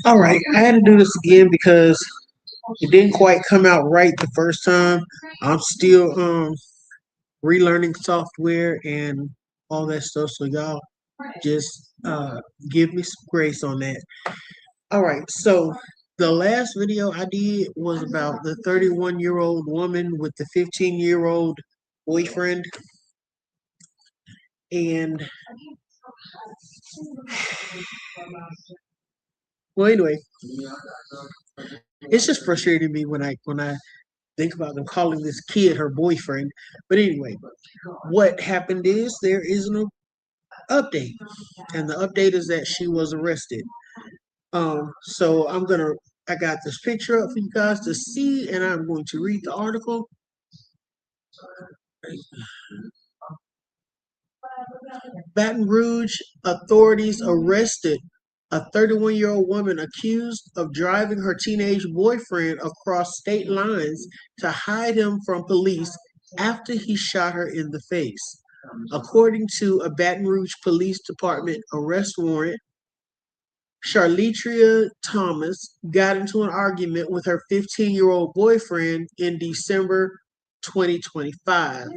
All right, I had to do this again because it didn't quite come out right the first time. I'm still relearning software and all that stuff, so y'all just give me some grace on that. All right, so the last video I did was about the 31-year-old woman with the 15-year-old boyfriend, and well, anyway, it's just frustrating me when I think about them calling this kid her boyfriend. But anyway, what happened is there is an update, and the update is that she was arrested. So I got this picture up for you guys to see, and I'm going to read the article. Baton Rouge authorities arrested a 31-year-old woman accused of driving her teenage boyfriend across state lines to hide him from police after he shot her in the face. According to a Baton Rouge Police Department arrest warrant, Charletria Thomas got into an argument with her 15-year-old boyfriend in December 2025.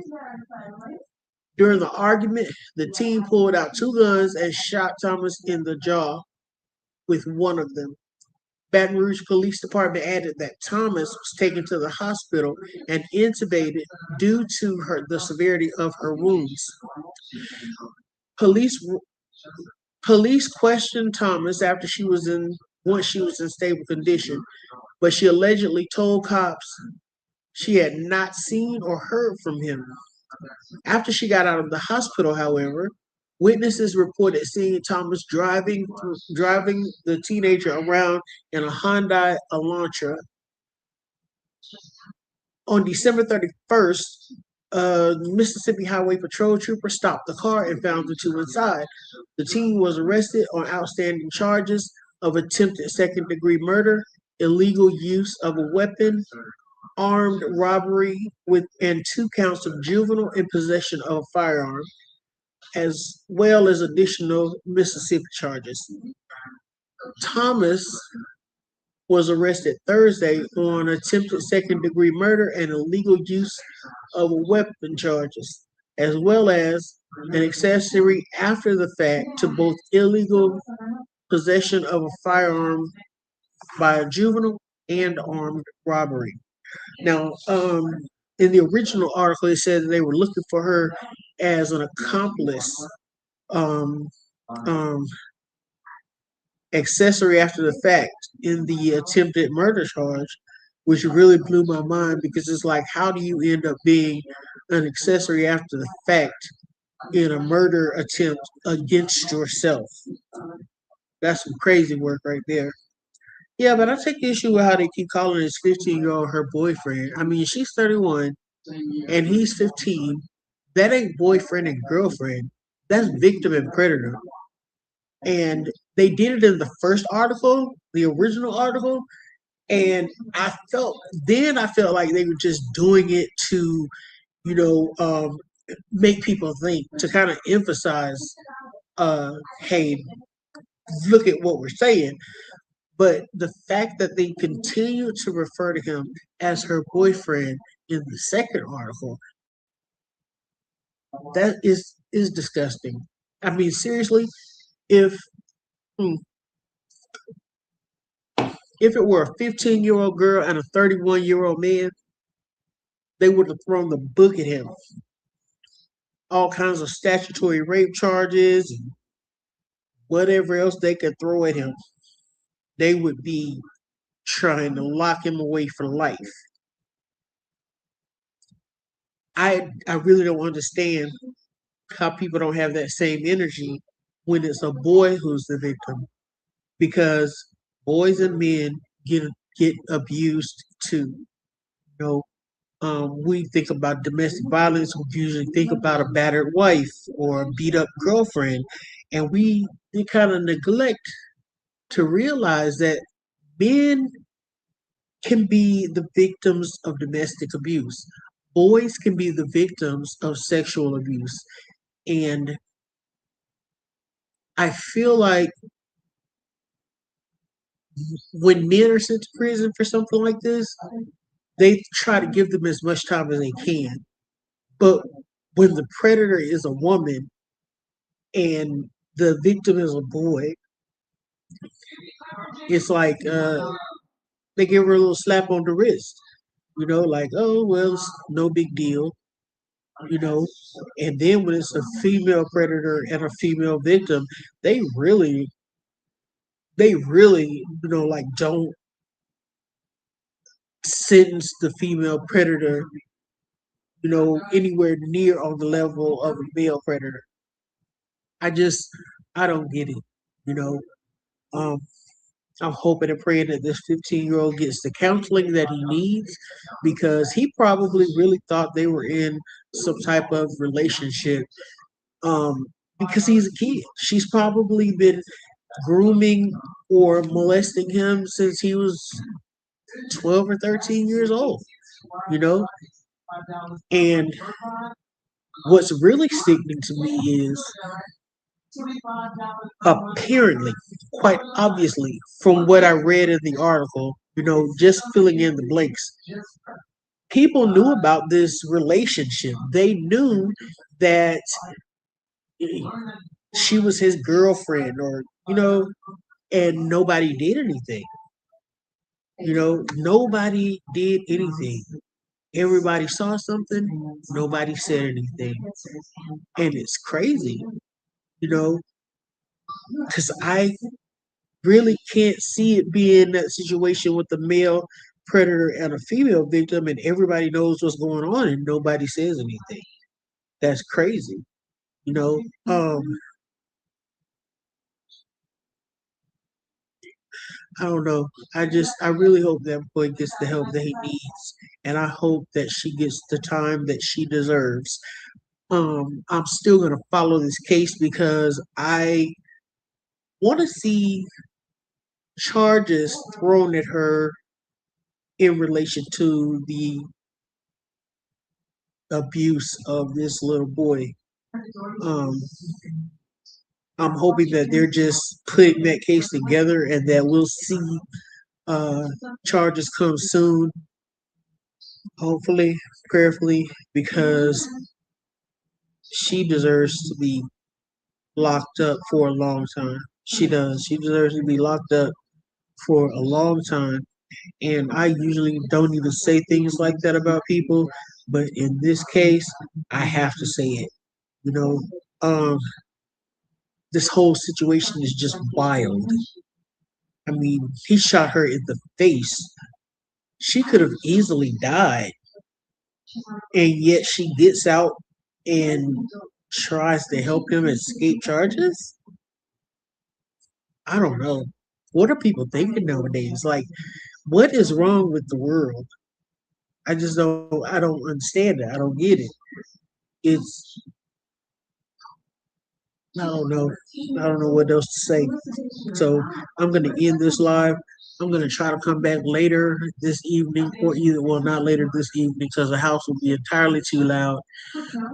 During the argument, the teen pulled out two guns and shot Thomas in the jaw with one of them. Baton Rouge Police Department added that Thomas was taken to the hospital and intubated due to the severity of her wounds. Police Police questioned Thomas after she was in once she was in stable condition, but she allegedly told cops she had not seen or heard from him. After she got out of the hospital, however, witnesses reported seeing Thomas driving the teenager around in a Hyundai Elantra. On December 31st, Mississippi Highway Patrol trooper stopped the car and found the two inside. The teen was arrested on outstanding charges of attempted second-degree murder, illegal use of a weapon, armed robbery and 2 counts of juvenile in possession of a firearm, as well as additional Mississippi charges. Thomas was arrested Thursday on attempted second-degree murder and illegal use of a weapon charges, as well as an accessory after the fact to both illegal possession of a firearm by a juvenile and armed robbery. Now, in the original article, it said they were looking for her as an accomplice, um, um, accessory after the fact in the attempted murder charge, which really blew my mind because it's like, how do you end up being an accessory after the fact in a murder attempt against yourself? That's some crazy work right there. Yeah, but I take issue with how they keep calling this 15-year-old her boyfriend. I mean, she's 31 and he's 15. That ain't boyfriend and girlfriend. That's victim and predator. And they did it in the first article, the original article, and I felt like they were just doing it to, you know, make people think, to kind of emphasize, hey, look at what we're saying. But the fact that they continue to refer to him as her boyfriend in the second article, that is disgusting. I mean, seriously, if hmm, if it were a 15-year-old girl and a 31-year-old man, they would have thrown the book at him. All kinds of statutory rape charges and whatever else they could throw at him. They would be trying to lock him away for life. I really don't understand how people don't have that same energy when it's a boy who's the victim, because boys and men get abused too. You know, we think about domestic violence, we usually think about a battered wife or a beat up girlfriend, and we kind of neglect to realize that men can be the victims of domestic abuse. Boys can be the victims of sexual abuse. And I feel like when men are sent to prison for something like this, they try to give them as much time as they can. But when the predator is a woman and the victim is a boy, it's like they give her a little slap on the wrist, like, oh, well, it's no big deal, you know. And then when it's a female predator and a female victim, they really, like don't sentence the female predator, anywhere near on the level of a male predator. I just, I don't get it, you know. Um, I'm hoping and praying that this 15-year-old gets the counseling that he needs because he probably really thought they were in some type of relationship because he's a kid. She's probably been grooming or molesting him since he was 12 or 13 years old, you know? And what's really sickening to me is apparently, quite obviously, from what I read in the article, just filling in the blanks, people knew about this relationship. They knew that she was his girlfriend, or, and nobody did anything. Nobody did anything. Everybody saw something, nobody said anything. And it's crazy, you know, because I really can't see it being that situation with the male predator and a female victim, and everybody knows what's going on and nobody says anything. That's crazy, you know. I don't know. I really hope that boy gets the help that he needs, and I hope that she gets the time that she deserves. I'm still gonna follow this case because I want to see charges thrown at her in relation to the abuse of this little boy. Um, I'm hoping that they're just putting that case together and that we'll see uh, charges come soon, hopefully, prayerfully, because she deserves to be locked up for a long time. She does. She deserves to be locked up for a long time. And I usually don't even say things like that about people, but in this case, I have to say it. You know, um, this whole situation is just wild. I mean, he shot her in the face. She could have easily died, and yet she gets out and tries to help him escape charges. I don't know. What are people thinking nowadays? Like, what is wrong with the world? I don't understand it. I don't get it. It's, I don't know. I don't know what else to say. So I'm gonna end this live. I'm gonna try to come back later this evening, or either, well, not later this evening because the house will be entirely too loud.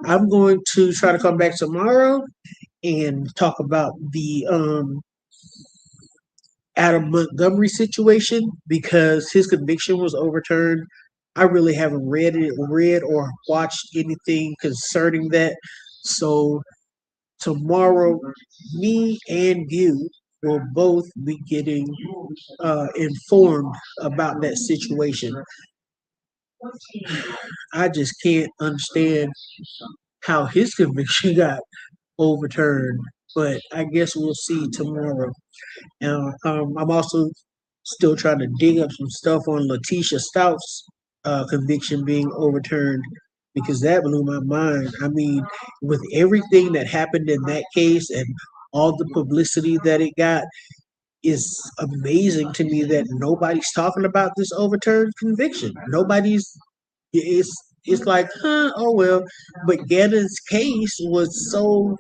I'm going to try to come back tomorrow and talk about the Adam Montgomery situation because his conviction was overturned. I really haven't read or watched anything concerning that. So tomorrow, me and you will both be getting informed about that situation. I just can't understand how his conviction got overturned, but I guess we'll see tomorrow. I'm also still trying to dig up some stuff on Letitia Stout's conviction being overturned because that blew my mind. I mean, with everything that happened in that case and all the publicity that it got, is amazing to me that nobody's talking about this overturned conviction. Nobody's. It's it's like, huh, oh well. But Gannon's case was so.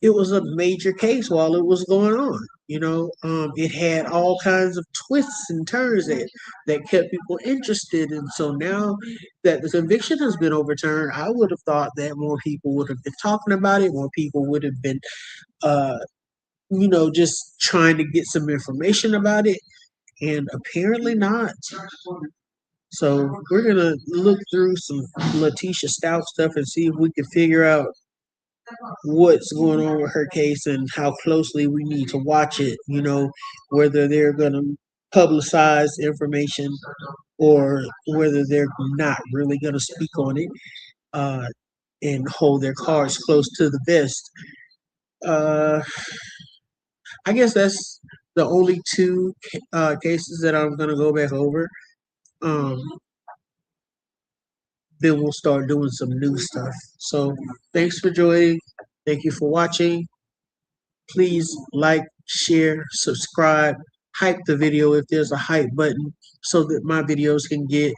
It was a major case while it was going on. It had all kinds of twists and turns that kept people interested. And so now that the conviction has been overturned, I would have thought that more people would have been talking about it, more people would have been, uh, just trying to get some information about it, and apparently not. So we're gonna look through some Letitia Stout stuff and see if we can figure out what's going on with her case and how closely we need to watch it, whether they're going to publicize information or whether they're not really going to speak on it uh, and hold their cards close to the vest. Uh, I guess that's the only two cases that I'm going to go back over. Um, then we'll start doing some new stuff. So thanks for joining. Thank you for watching. Please like, share, subscribe, hype the video if there's a hype button so that my videos can get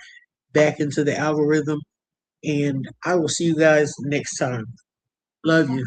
back into the algorithm. And I will see you guys next time. Love you.